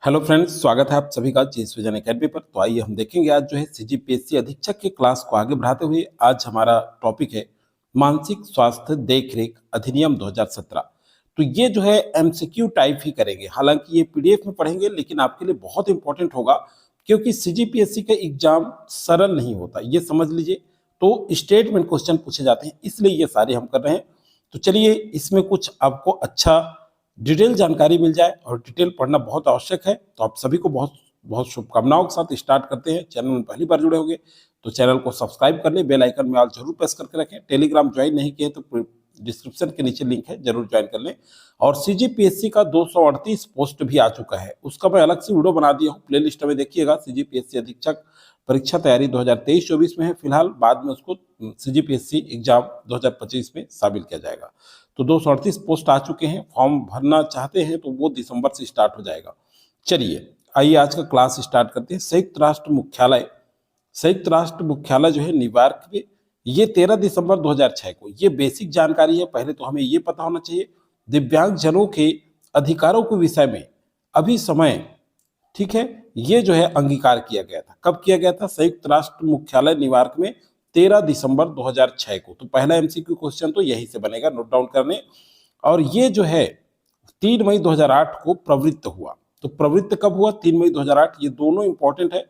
Hello friends, स्वागत है आप सभी का जी सृजन अकेडमी पर। तो आइए हम देखेंगे आज जो है सीजीपीएससी अधीक्षक की क्लास को आगे बढ़ाते हुए आज हमारा टॉपिक है मानसिक स्वास्थ्य देखरेख अधिनियम 2017। तो ये जो है एमसीक्यू टाइप ही करेंगे, हालांकि ये पीडीएफ में पढ़ेंगे लेकिन आपके लिए बहुत इंपॉर्टेंट होगा क्योंकि सीजीपीएससी का एग्जाम सरल नहीं होता, ये समझ लीजिए। तो स्टेटमेंट क्वेश्चन पूछे जाते हैं, इसलिए ये सारे हम कर रहे हैं। तो चलिए इसमें कुछ आपको अच्छा डिटेल जानकारी मिल जाए, और डिटेल पढ़ना बहुत आवश्यक है। तो आप सभी को बहुत बहुत शुभकामनाओं के साथ स्टार्ट करते हैं। चैनल में पहली बार जुड़े होंगे तो चैनल को सब्सक्राइब कर लें, बेल आइकन में ऑल जरूर प्रेस करके रखें। टेलीग्राम ज्वाइन नहीं किए तो डिस्क्रिप्शन के नीचे लिंक है, जरूर ज्वाइन कर लें। और सीजीपीएससी का 238 पोस्ट भी आ चुका है, उसका मैं अलग से वीडियो बना दिया हूँ, प्ले लिस्ट में देखिएगा। सीजीपीएससी अधीक्षक परीक्षा तैयारी 2023-24 में है फिलहाल, बाद में उसको सीजीपीएससी एग्जाम 2025 में शामिल किया जाएगा। तो 238 पोस्ट आ चुके हैं, फॉर्म भरना चाहते हैं तो वो दिसंबर से स्टार्ट हो जाएगा। चलिए आइए आज का क्लास स्टार्ट करते हैं। संयुक्त राष्ट्र मुख्यालय जो है न्यूयॉर्क में, ये 13 दिसंबर 2006 को, ये बेसिक जानकारी है। पहले तो हमें ये पता होना चाहिए दिव्यांग जनों के अधिकारों के विषय में अभी समय, ठीक है, ये जो है अंगीकार किया गया था। कब किया गया था? संयुक्त राष्ट्र मुख्यालय न्यूयॉर्क में 13 दिसंबर 2006 को। तो पहला एमसीक्यू क्वेश्चन तो यही से बनेगा, नोट डाउन करने। और ये जो है 3 मई 2008 को प्रवृत्त हुआ। तो प्रवृत्त कब हुआ? 3 मई 2008। ये दोनों इंपॉर्टेंट है।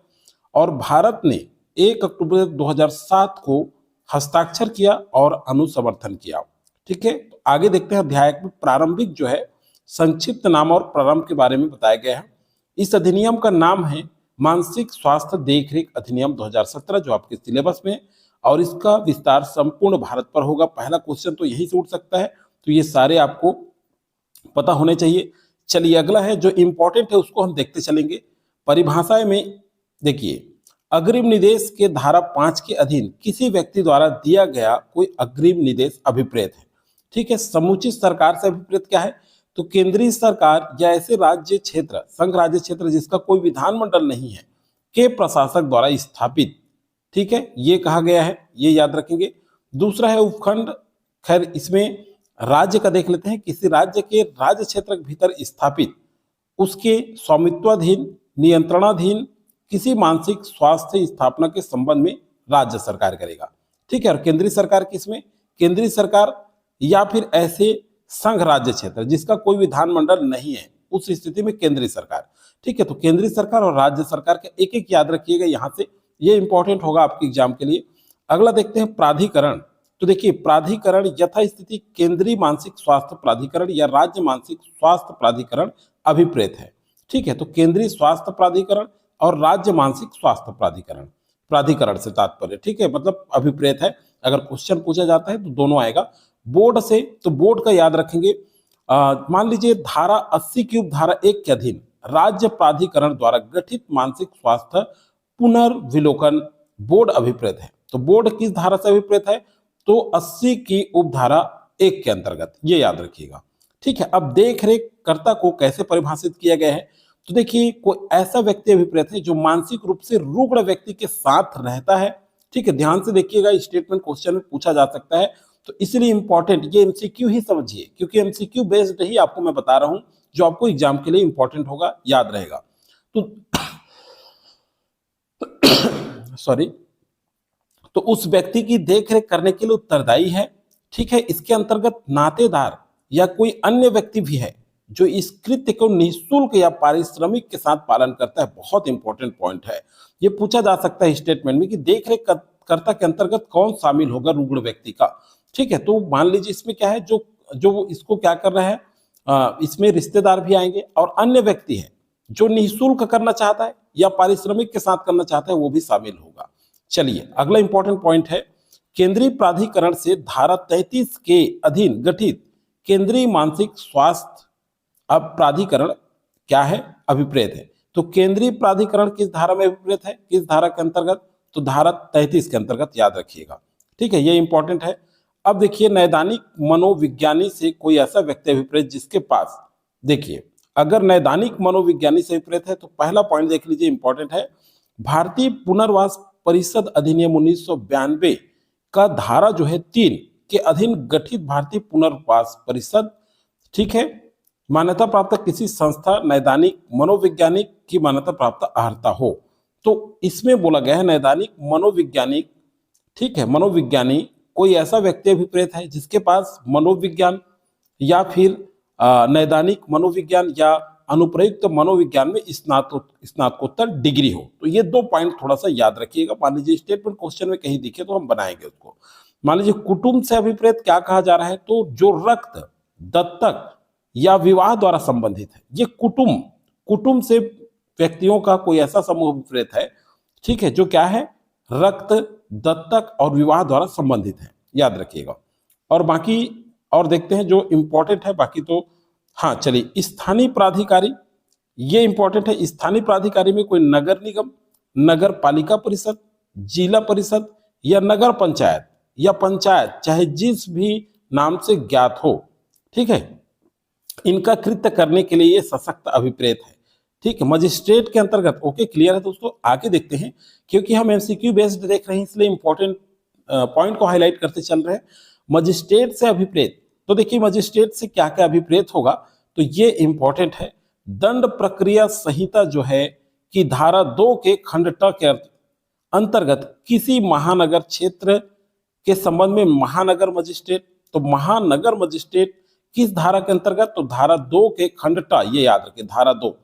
और भारत ने 1 अक्टूबर 2007 को हस्ताक्षर किया और अनुसमर्थन किया। ठीक है, तो आगे देखते हैं अध्याय में प्रारंभिक जो है संक्षिप्त नाम और प्रारंभ के बारे में बताया गया है। इस अधिनियम का नाम है मानसिक स्वास्थ्य देखरेख अधिनियम 2017, जो आपके सिलेबस में, और इसका विस्तार संपूर्ण भारत पर होगा। पहला क्वेश्चन तो यही से उठ सकता है, तो ये सारे आपको पता होने चाहिए। चलिए अगला है जो इंपॉर्टेंट है उसको हम देखते चलेंगे। परिभाषा में देखिए, अग्रिम निर्देश के धारा 5 के अधीन किसी व्यक्ति द्वारा दिया गया कोई अग्रिम निर्देश अभिप्रेत है। ठीक है, समुचित सरकार से अभिप्रेत क्या है? तो केंद्रीय सरकार या ऐसे राज्य क्षेत्र, संघ राज्य क्षेत्र जिसका कोई विधानमंडल नहीं है, के प्रशासक द्वारा स्थापित। ठीक है, ये कहा गया है, ये याद रखेंगे। दूसरा है उपखंड। खैर इसमें राज्य का देख लेते हैं। किसी राज्य के राज्य क्षेत्र के भीतर स्थापित, उसके स्वामित्वाधीन, नियंत्रणाधीन किसी मानसिक स्वास्थ्य स्थापना के संबंध में राज्य सरकार करेगा। ठीक है, और केंद्रीय सरकार किसमें? केंद्रीय सरकार या फिर ऐसे संघ राज्य क्षेत्र जिसका कोई विधानमंडल नहीं है, उस स्थिति में केंद्रीय सरकार। ठीक है, तो केंद्रीय सरकार और राज्य सरकार का एक एक याद रखिएगा यहां से, ये इंपॉर्टेंट होगा आपके एग्जाम के लिए। अगला देखते हैं प्राधिकरण। तो देखिए प्राधिकरण यथास्थिति केंद्रीय मानसिक स्वास्थ्य प्राधिकरण या राज्य मानसिक स्वास्थ्य प्राधिकरण अभिप्रेत है। ठीक है, तो केंद्रीय स्वास्थ्य प्राधिकरण और राज्य मानसिक स्वास्थ्य प्राधिकरण, प्राधिकरण से तात्पर्य, ठीक है, मतलब अभिप्रेत है। अगर क्वेश्चन पूछा जाता है तो दोनों आएगा। बोर्ड से, तो बोर्ड का याद रखेंगे। मान लीजिए धारा 80 की उपधारा 1 के अधीन राज्य प्राधिकरण द्वारा गठित मानसिक स्वास्थ्य पुनर्विलोकन बोर्ड अभिप्रेत है। तो बोर्ड किस धारा से अभिप्रेत है? तो 80 की उपधारा 1 के अंतर्गत, ये याद रखिएगा। ठीक है, अब देखरेख कर्ता को कैसे परिभाषित किया गया है? तो देखिए कोई ऐसा व्यक्ति अभिप्रेत है जो मानसिक रूप से रुग्ण व्यक्ति के साथ रहता है। ठीक है, ध्यान से देखिएगा, स्टेटमेंट क्वेश्चन में पूछा जा सकता है, तो इसलिए इंपॉर्टेंट, ये एमसीक्यू ही समझिए क्योंकि एमसीक्यू बेस्ड ही आपको मैं बता रहा हूं, जो आपको एग्जाम के लिए इंपॉर्टेंट होगा, याद रहेगा। तो सॉरी, तो उस व्यक्ति की देखरेख करने के लिए उत्तरदायी है। ठीक है, इसके अंतर्गत नातेदार या कोई अन्य व्यक्ति भी है जो इस कृत्य को निःशुल्क या पारिश्रमिक के साथ पालन करता है। बहुत इंपॉर्टेंट पॉइंट है, ये पूछा जा सकता है स्टेटमेंट में कि देखरेख कर्ता के अंतर्गत कौन शामिल होगा रुग्ण व्यक्ति का। ठीक है, तो मान लीजिए इसमें क्या है, जो जो इसको क्या कर रहे हैं, इसमें रिश्तेदार भी आएंगे और अन्य व्यक्ति है जो निःशुल्क करना चाहता है या पारिश्रमिक के साथ करना चाहता है, वो भी शामिल होगा। चलिए अगला इंपॉर्टेंट पॉइंट है, केंद्रीय प्राधिकरण से धारा 33 के अधीन गठित केंद्रीय मानसिक स्वास्थ्य अब प्राधिकरण क्या है? अभिप्रेत है। तो केंद्रीय प्राधिकरण किस धारा में अभिप्रेत है? किस धारा के अंतर्गत? तो धारा 33 के अंतर्गत, याद रखिएगा। ठीक है, ये इंपॉर्टेंट है। अब देखिए नैदानिक मनोविज्ञानी से कोई ऐसा व्यक्ति अभिप्रेत जिसके पास, देखिए अगर नैदानिक मनोविज्ञानी से अभिप्रेत है तो पहला पॉइंट देख लीजिए, इंपॉर्टेंट है। भारतीय पुनर्वास परिषद अधिनियम 1992 का धारा जो है 3 के अधीन गठित भारतीय पुनर्वास परिषद, ठीक है, मान्यता प्राप्त किसी संस्था, नैदानिक, मनोवैज्ञानिक की मान्यता प्राप्त अर्हता हो। तो इसमें बोला गया है नैदानिक, मनोवैज्ञानिक, ठीक है, मनोविज्ञानी कोई ऐसा व्यक्ति अभिप्रेत है जिसके पास मनोविज्ञान या फिर नैदानिक मनोविज्ञान या अनुप्रयुक्त मनोविज्ञान में स्नातकोत्तर डिग्री हो। तो ये 2 पॉइंट थोड़ा सा याद रखिएगा। मान लीजिए स्टेटमेंट क्वेश्चन में कहीं दिखे तो हम बनाएंगे उसको। मान लीजिए कुटुंब से अभिप्रेत क्या कहा जा रहा है, तो जो रक्त, दत्तक या विवाह द्वारा संबंधित है। ये कुटुंब से व्यक्तियों का कोई ऐसा समूह अभिप्रेत है, ठीक है, जो क्या है, रक्त, दत्तक और विवाह द्वारा संबंधित है, याद रखिएगा। और बाकी और देखते हैं जो इंपॉर्टेंट है, बाकी तो हाँ चलिए। स्थानीय प्राधिकारी, ये इंपॉर्टेंट है। स्थानीय प्राधिकारी में कोई नगर निगम, नगर पालिका परिषद, जिला परिषद या नगर पंचायत या पंचायत, चाहे जिस भी नाम से ज्ञात हो, ठीक है, इनका कृत्य करने के लिए ये सशक्त अभिप्रेत है, ठीक है, मजिस्ट्रेट के अंतर्गत। ओके, क्लियर है दोस्तों। आगे देखते हैं, क्योंकि हम एमसीक्यू बेस्ड देख रहे हैं इसलिए इंपॉर्टेंट पॉइंट को हाईलाइट करते चल रहे हैं। मजिस्ट्रेट से अभिप्रेत, तो देखिए मजिस्ट्रेट से क्या क्या अभिप्रेत होगा, तो ये इंपॉर्टेंट है। दंड प्रक्रिया संहिता जो है कि धारा 2 के खंड ट के अंतर्गत किसी महानगर क्षेत्र के संबंध में महानगर मजिस्ट्रेट, तो महानगर मजिस्ट्रेट किस धारा के अंतर्गत, तो धारा 2 के खंड ट, ये याद रखें, धारा 2।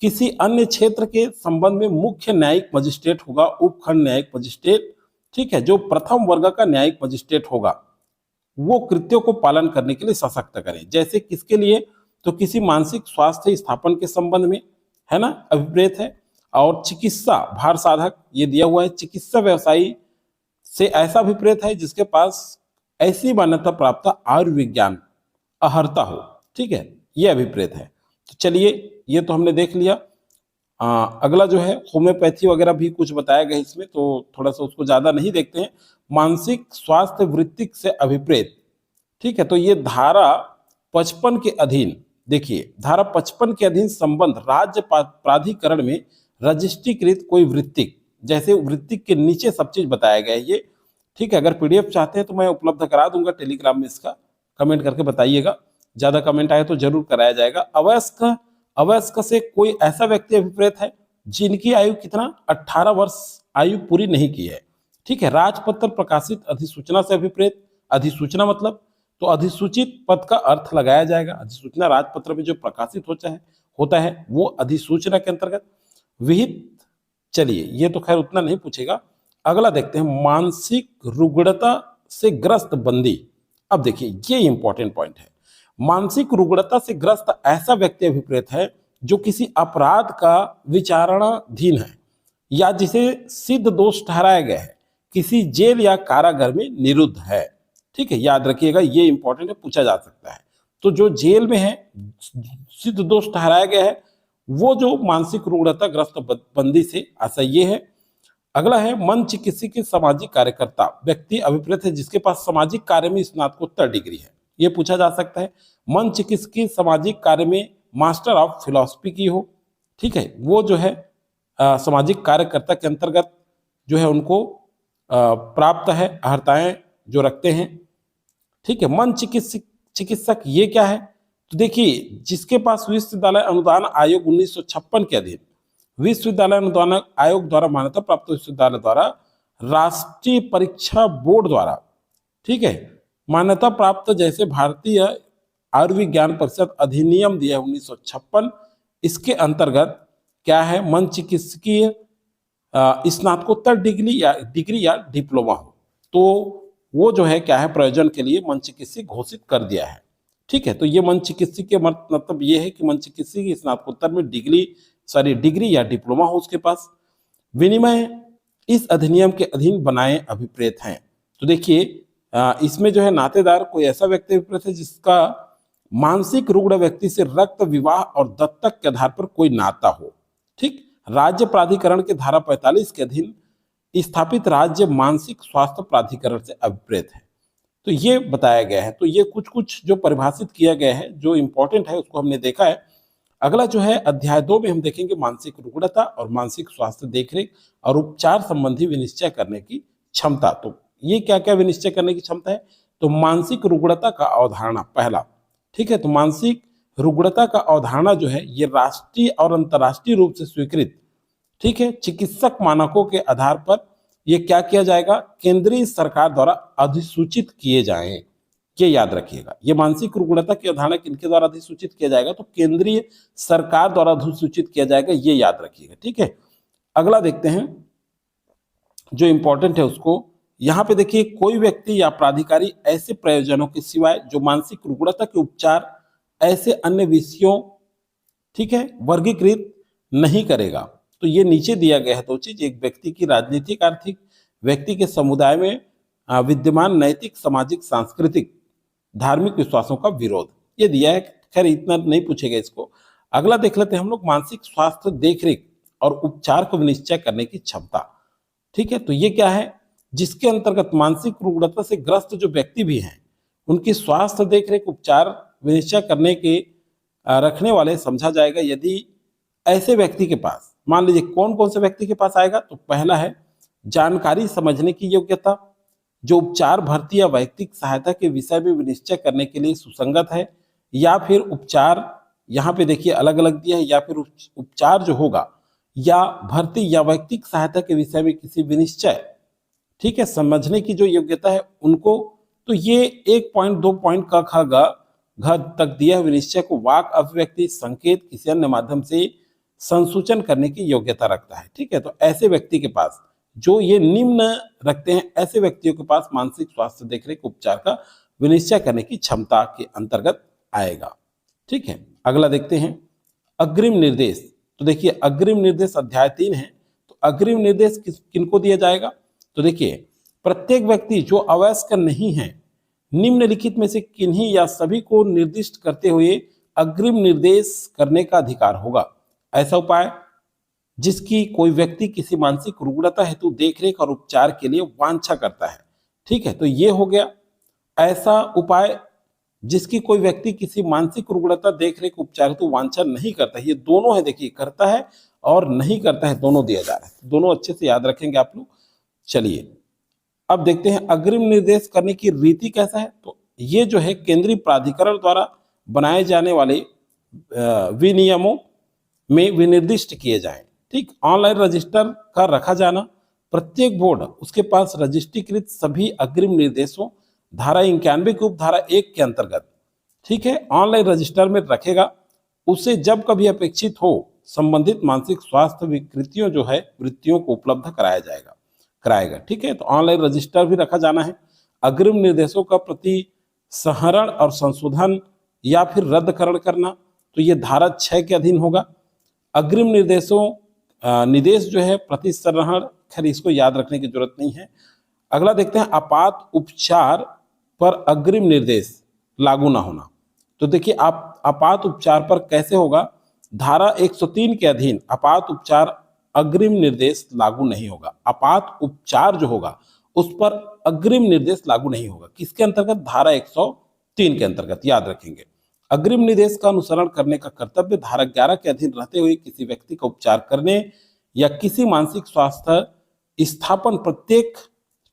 किसी अन्य क्षेत्र के संबंध में मुख्य न्यायिक मजिस्ट्रेट होगा, उपखंड न्यायिक मजिस्ट्रेट, ठीक है, जो प्रथम वर्ग का न्यायिक मजिस्ट्रेट होगा, वो कृत्यों को पालन करने के लिए सशक्त करें। जैसे किसके लिए, तो किसी मानसिक स्वास्थ्य स्थापन के संबंध में, है ना, अभिप्रेत है। और चिकित्सा भार साधक, ये दिया हुआ है, चिकित्सा व्यवसायी से ऐसा अभिप्रेत है जिसके पास ऐसी मान्यता प्राप्त आयुर्विज्ञान अर्हता हो, ठीक है, ये अभिप्रेत है। तो चलिए, ये तो हमने देख लिया। अगला जो है होम्योपैथी वगैरह भी कुछ बताया गया इसमें, तो थोड़ा सा उसको ज्यादा नहीं देखते हैं। मानसिक स्वास्थ्य वृत्तिक से अभिप्रेत, ठीक है, तो ये धारा 55 के अधीन, देखिए धारा 55 के अधीन संबंध राज्य प्राधिकरण में रजिस्ट्रीकृत कोई वृत्तिक, जैसे वृत्तिक के नीचे सब चीज बताया गया है ये, ठीक है। अगर पीडीएफ चाहते हैं तो मैं उपलब्ध करा दूंगा टेलीग्राम में, इसका कमेंट करके बताइएगा, ज्यादा कमेंट आए तो जरूर कराया जाएगा। अवयस्क से कोई ऐसा व्यक्ति अभिप्रेत है जिनकी आयु कितना, 18 वर्ष आयु पूरी नहीं की है, ठीक है। राजपत्र प्रकाशित अधिसूचना से अभिप्रेत, अधिसूचना मतलब, तो अधिसूचित पद का अर्थ लगाया जाएगा। अधिसूचना राजपत्र में जो प्रकाशित होता है वो अधिसूचना के अंतर्गत विहित। चलिए, ये तो खैर उतना नहीं पूछेगा। अगला देखते हैं, मानसिक रुग्णता से ग्रस्त बंदी। अब देखिए ये इंपॉर्टेंट पॉइंट है। मानसिक रुग्णता से ग्रस्त ऐसा व्यक्ति अभिप्रेत है जो किसी अपराध का विचारणाधीन है या जिसे सिद्ध दोष ठहराया गया है, किसी जेल या कारागार में निरुद्ध है, ठीक है, याद रखिएगा, ये इंपॉर्टेंट है, पूछा जा सकता है। तो जो जेल में है, सिद्ध दोष ठहराया गया है, वो जो मानसिक रुग्णता ग्रस्त बंदी से असह्य है। अगला है मन चिकित्सक सामाजिक कार्यकर्ता व्यक्ति अभिप्रेत है जिसके पास सामाजिक कार्य में स्नातकोत्तर डिग्री है, ये पूछा जा सकता है। मन चिकित्सक सामाजिक कार्य में मास्टर ऑफ फिलॉसफी की हो, ठीक है, वो जो है सामाजिक कार्यकर्ता के अंतर्गत जो है उनको प्राप्त है, अर्हताएं जो रखते हैं, ठीक है। मन चिकित्सक ये क्या है, तो देखिए जिसके पास विश्वविद्यालय अनुदान आयोग 1956 के अधीन विश्वविद्यालय अनुदान आयोग द्वारा मान्यता प्राप्त विश्वविद्यालय द्वारा राष्ट्रीय परीक्षा बोर्ड द्वारा, ठीक है, मान्यता प्राप्त, जैसे भारतीय आयुर्विज्ञान परिषद अधिनियम दिया है 1956, इसके अंतर्गत क्या है, मन चिकित्सकीय स्नातकोत्तर डिग्री या डिप्लोमा हो, तो वो जो है क्या है, प्रयोजन के लिए मन चिकित्सक घोषित कर दिया है, ठीक है। तो ये मन चिकित्सक के मतलब ये है कि मन चिकित्सक स्नातकोत्तर में डिग्री या डिप्लोमा हो उसके पास। विनिमय इस अधिनियम के अधीन बनाए अभिप्रेत हैं, तो देखिए इसमें जो है नातेदार कोई ऐसा व्यक्ति अभिप्रेत है जिसका मानसिक रुग्ण व्यक्ति से रक्त, विवाह और दत्तक के आधार पर कोई नाता हो, ठीक। राज्य प्राधिकरण के धारा 45 के अधीन स्थापित राज्य मानसिक स्वास्थ्य प्राधिकरण से अभिप्रेत है, तो ये बताया गया है। तो ये कुछ जो परिभाषित किया गया है, जो इंपॉर्टेंट है उसको हमने देखा है। अगला जो है अध्याय 2 में हम देखेंगे मानसिक रुग्णता और मानसिक स्वास्थ्य देखरेख और उपचार संबंधी विनिश्चय करने की क्षमता। तो ये क्या क्या विनिश्चय करने की क्षमता है, तो मानसिक रुग्णता का अवधारणा पहला, ठीक है, तो मानसिक रुग्णता का अवधारणा जो है ये राष्ट्रीय और अंतर्राष्ट्रीय रूप से स्वीकृत, ठीक है, चिकित्सक मानकों के आधार पर ये क्या किया जाएगा, केंद्रीय सरकार द्वारा अधिसूचित किए जाएं। ये याद रखिएगा, ये मानसिक रुग्णता की अवधारणा किनके द्वारा अधिसूचित किया जाएगा, तो केंद्रीय सरकार द्वारा अधिसूचित किया जाएगा, ये याद रखिएगा, ठीक है। अगला देखते हैं जो इंपॉर्टेंट है उसको। यहां पे देखिए, कोई व्यक्ति या प्राधिकारी ऐसे प्रयोजनों के सिवाय जो मानसिक रुग्णता के उपचार ऐसे अन्य विषयों, ठीक है, वर्गीकृत नहीं करेगा। तो ये नीचे दिया गया है दो चीज, एक व्यक्ति की राजनीतिक आर्थिक, व्यक्ति के समुदाय में विद्यमान नैतिक सामाजिक सांस्कृतिक धार्मिक विश्वासों का विरोध, ये दिया है। खैर इतना नहीं पूछेगा इसको। अगला देख लेते हैं हम लोग, मानसिक स्वास्थ्य देखरेख और उपचार को विनिश्चय करने की क्षमता, ठीक है। तो ये क्या है, जिसके अंतर्गत मानसिक रुग्णता से ग्रस्त जो व्यक्ति भी हैं उनकी स्वास्थ्य देखरेख उपचार विनिश्चय करने के रखने वाले समझा जाएगा यदि ऐसे व्यक्ति के पास, मान लीजिए कौन कौन से व्यक्ति के पास आएगा, तो पहला है जानकारी समझने की योग्यता, जो उपचार भर्ती या वैयक्तिक सहायता के विषय में विनिश्चय करने के लिए सुसंगत है, या फिर उपचार, यहाँ पे देखिए अलग अलग दिया है, या फिर उपचार जो होगा या भर्ती या वैयक्तिक सहायता के विषय में किसी विनिश्चय, ठीक है, समझने की जो योग्यता है उनको। तो ये 1 पॉइंट 2 पॉइंट का ख ग घ तक दिया विनिश्चय को वाक अभिव्यक्ति संकेत किसी अन्य माध्यम से संसूचन करने की योग्यता रखता है, ठीक है। तो ऐसे व्यक्ति के पास जो ये निम्न रखते हैं, ऐसे व्यक्तियों के पास मानसिक स्वास्थ्य देखरेख उपचार का विनिश्चय करने की क्षमता के अंतर्गत आएगा, ठीक है। अगला देखते हैं अग्रिम निर्देश। तो देखिए अग्रिम निर्देश अध्याय 3 है, तो अग्रिम निर्देश किनको दिया जाएगा, तो देखिए प्रत्येक व्यक्ति जो अवयस्क नहीं है निम्नलिखित में से किन्हीं या सभी को निर्दिष्ट करते हुए अग्रिम निर्देश करने का अधिकार होगा। ऐसा उपाय जिसकी कोई व्यक्ति किसी मानसिक रुग्णता हेतु देखरेख और उपचार के लिए वांछा करता है, ठीक है। तो ये हो गया ऐसा उपाय जिसकी कोई व्यक्ति किसी मानसिक रुग्णता देखरेख उपचार हेतु वांछा नहीं करता है। ये दोनों है, देखिए करता है और नहीं करता है, दोनों दिया जा रहा है, दोनों अच्छे से याद रखेंगे आप लोग। चलिए अब देखते हैं अग्रिम निर्देश करने की रीति कैसा है। तो ये जो है केंद्रीय प्राधिकरण द्वारा बनाए जाने वाले विनियमों में विनिर्दिष्ट किए जाएं, ठीक। ऑनलाइन रजिस्टर का रखा जाना, प्रत्येक बोर्ड उसके पास रजिस्ट्रीकृत सभी अग्रिम निर्देशों धारा 91 की उपधारा 1 के अंतर्गत, ठीक है, ऑनलाइन रजिस्टर में रखेगा। उसे जब कभी अपेक्षित हो संबंधित मानसिक स्वास्थ्य विकृतियों जो है वृत्तियों को उपलब्ध कराएगा, ठीक है। तो ऑनलाइन रजिस्टर भी रखा जाना है। अग्रिम निर्देशों का प्रतिसंहरण और संशोधन या फिर रद्दकरण करना, तो ये धारा 6 के अधीन होगा। अग्रिम निर्देश जो है प्रतिसंहरण, खैर इसको याद रखने की जरूरत नहीं है। अगला देखते हैं आपात उपचार पर अग्रिम निर्देश लागू ना होना। तो देखिए आप आपात उपचार पर कैसे होगा, धारा 103 के अधीन आपात उपचार अग्रिम निर्देश लागू नहीं होगा। आपात उपचार जो होगा उस पर अग्रिम निर्देश लागू नहीं होगा। किसके अंतर्गत, धारा 103 के अंतर्गत, याद रखेंगे। अग्रिम निर्देश का अनुसरण करने का कर्तव्य धारा 11 के अधीन रहते हुए किसी व्यक्ति का उपचार करने या किसी मानसिक स्वास्थ्य स्थापन प्रत्येक,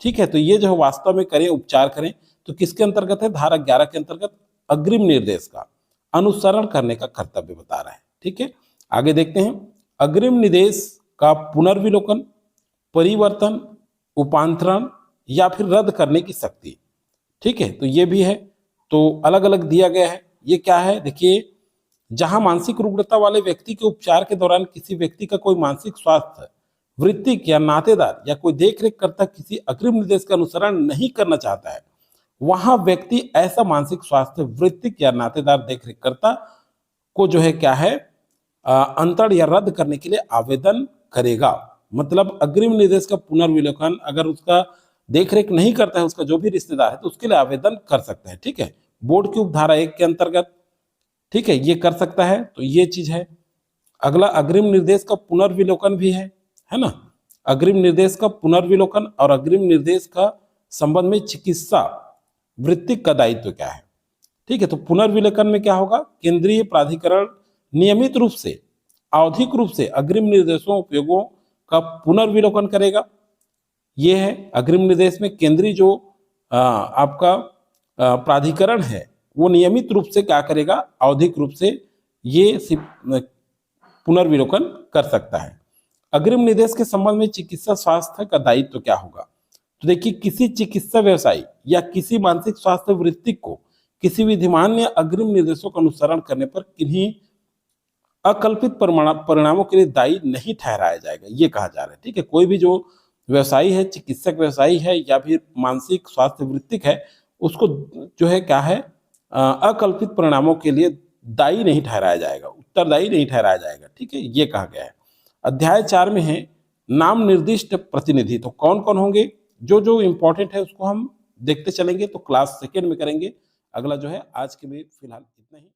ठीक है। तो ये जो वास्तव में करें, उपचार करें, तो किसके अंतर्गत है, धारा 11 के अंतर्गत अग्रिम निर्देश का अनुसरण करने का कर्तव्य बता रहा है, ठीक है। आगे देखते हैं अग्रिम निर्देश का पुनर्विलोकन, परिवर्तन, उपांतरण या फिर रद्द करने की शक्ति, ठीक है। तो ये भी है, तो अलग अलग दिया गया है। ये क्या है, देखिए जहां मानसिक रुग्णता वाले व्यक्ति के उपचार के दौरान किसी व्यक्ति का कोई मानसिक स्वास्थ्य वृत्तिक या नातेदार या कोई देखरेख करता किसी अग्रिम निर्देश का अनुसरण नहीं करना चाहता है, वहां व्यक्ति ऐसा मानसिक स्वास्थ्य वृत्तिक या नातेदार देखरेख करता को जो है क्या है, अंतरण या रद्द करने के लिए आवेदन करेगा। मतलब अग्रिम निर्देश का पुनर्विलोकन अगर उसका देखरेख नहीं करता है उसका जो भी रिश्तेदार है, तो उसके लिए आवेदन कर सकता है, ठीक है। बोर्ड की उपधारा 1 के अंतर्गत, ठीक है, ये कर सकता है। तो ये चीज है। अगला अग्रिम निर्देश का पुनर्विलोकन भी है ना। अग्रिम निर्देश का पुनर्विलोकन और अग्रिम निर्देश का संबंध में चिकित्सा वृत्तिक का दायित्व क्या है, ठीक है। तो पुनर्विलोकन में क्या होगा, केंद्रीय प्राधिकरण नियमित रूप से आवधिक रूप से अग्रिम निर्देशों उपयोगों का पुनर्विलोकन करेगा। ये है अग्रिम निर्देश में केंद्रीय जो आपका प्राधिकरण है वो नियमित रूप से क्या करेगा, आवधिक रूप से ये पुनर्विलोकन कर सकता है। अग्रिम निर्देश के संबंध में चिकित्सा स्वास्थ्य का दायित्व क्या होगा? तो देखिए, किसी चिकित्सा व्यवसायी या किसी मानसिक स्वास्थ्य वृत्तिक को किसी विधिमान या अग्रिम निर्देशों का अनुसरण करने पर किन्हीं अकल्पित परिणामों के लिए दायी नहीं ठहराया जाएगा, ये कहा जा रहा है। ठीक है, कोई भी जो व्यवसायी है, चिकित्सक व्यवसायी है या फिर मानसिक स्वास्थ्य वृत्तिक है, उसको जो है क्या है, अकल्पित परिणामों के लिए दायी नहीं ठहराया जाएगा, उत्तरदायी नहीं ठहराया जाएगा। ठीक है, ये कहा गया है। अध्याय 4 में है नाम निर्दिष्ट प्रतिनिधि। तो कौन कौन होंगे, जो जो इंपॉर्टेंट है उसको हम देखते चलेंगे, तो क्लास सेकेंड में करेंगे। अगला जो है आज के लिए फिलहाल इतना ही।